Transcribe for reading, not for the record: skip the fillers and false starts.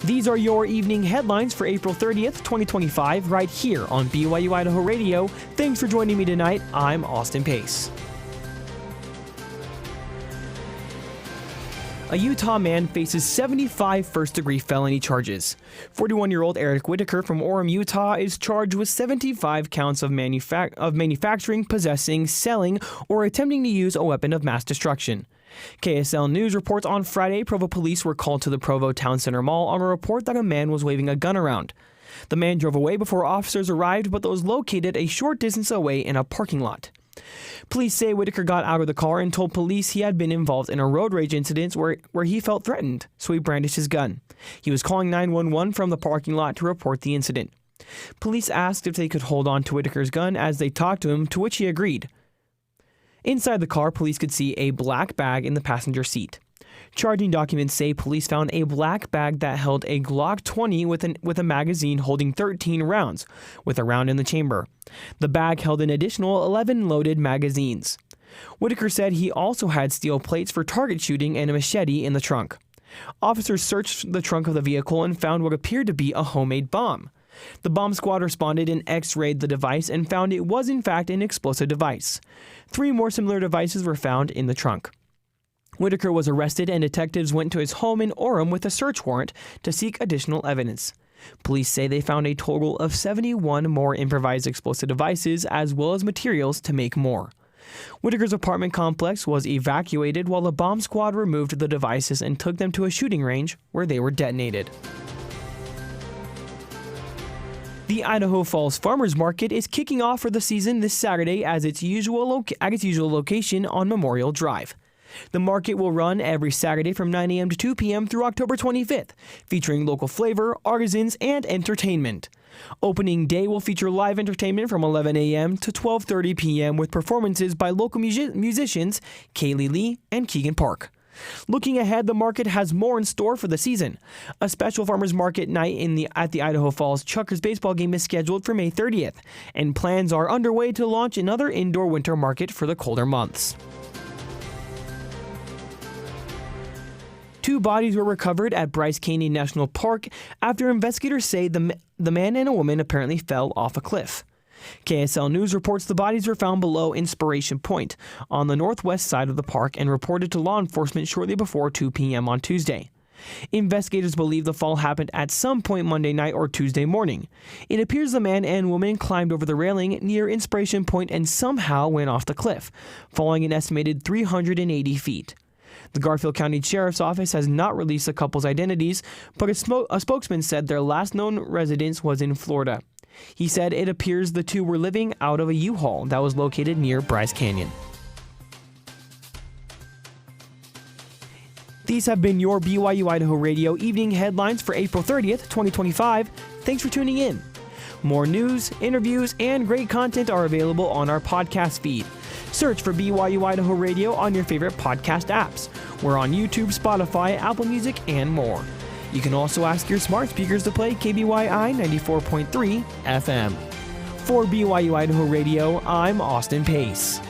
These are your evening headlines for April 30th, 2025, right here on BYU-Idaho Radio. Thanks for joining me tonight. I'm Austin Pace. A Utah man faces 75 first-degree felony charges. 41-year-old Eric Whitaker from Orem, Utah, is charged with 75 counts of manufacturing, possessing, selling, or attempting to use a weapon of mass destruction. KSL News reports on Friday, Provo police were called to the Provo Town Center Mall on a report that a man was waving a gun around. The man drove away before officers arrived, but was located a short distance away in a parking lot. Police say Whitaker got out of the car and told police he had been involved in a road rage incident where he felt threatened, so he brandished his gun. He was calling 911 from the parking lot to report the incident. Police asked if they could hold on to Whitaker's gun as they talked to him, to which he agreed. Inside the car, police could see a black bag in the passenger seat. Charging documents say police found a black bag that held a Glock 20 with a magazine holding 13 rounds, with a round in the chamber. The bag held an additional 11 loaded magazines. Whitaker said he also had steel plates for target shooting and a machete in the trunk. Officers searched the trunk of the vehicle and found what appeared to be a homemade bomb. The bomb squad responded and x-rayed the device and found it was in fact an explosive device. 3 more similar devices were found in the trunk. Whitaker was arrested and detectives went to his home in Orem with a search warrant to seek additional evidence. Police say they found a total of 71 more improvised explosive devices as well as materials to make more. Whitaker's apartment complex was evacuated while the bomb squad removed the devices and took them to a shooting range where they were detonated. The Idaho Falls Farmers Market is kicking off for the season this Saturday at its usual location on Memorial Drive. The market will run every Saturday from 9 a.m. to 2 p.m. through October 25th, featuring local flavor, artisans, and entertainment. Opening day will feature live entertainment from 11 a.m. to 12:30 p.m. with performances by local musicians Kaylee Lee and Keegan Park. Looking ahead, the market has more in store for the season. A special farmers market night at the Idaho Falls Chuckers baseball game is scheduled for May 30th, and plans are underway to launch another indoor winter market for the colder months. 2 bodies were recovered at Bryce Canyon National Park after investigators say the man and a woman apparently fell off a cliff. KSL News reports the bodies were found below Inspiration Point on the northwest side of the park and reported to law enforcement shortly before 2 p.m. on Tuesday. Investigators believe the fall happened at some point Monday night or Tuesday morning. It appears the man and woman climbed over the railing near Inspiration Point and somehow went off the cliff, falling an estimated 380 feet. The Garfield County Sheriff's Office has not released the couple's identities, but a spokesman said their last known residence was in Florida. He said it appears the two were living out of a U-Haul that was located near Bryce Canyon. These have been your BYU-Idaho Radio evening headlines for April 30th, 2025. Thanks for tuning in. More news, interviews, and great content are available on our podcast feed. Search for BYU-Idaho Radio on your favorite podcast apps. We're on YouTube, Spotify, Apple Music, and more. You can also ask your smart speakers to play KBYI 94.3 FM. For BYU-Idaho Radio, I'm Austin Pace.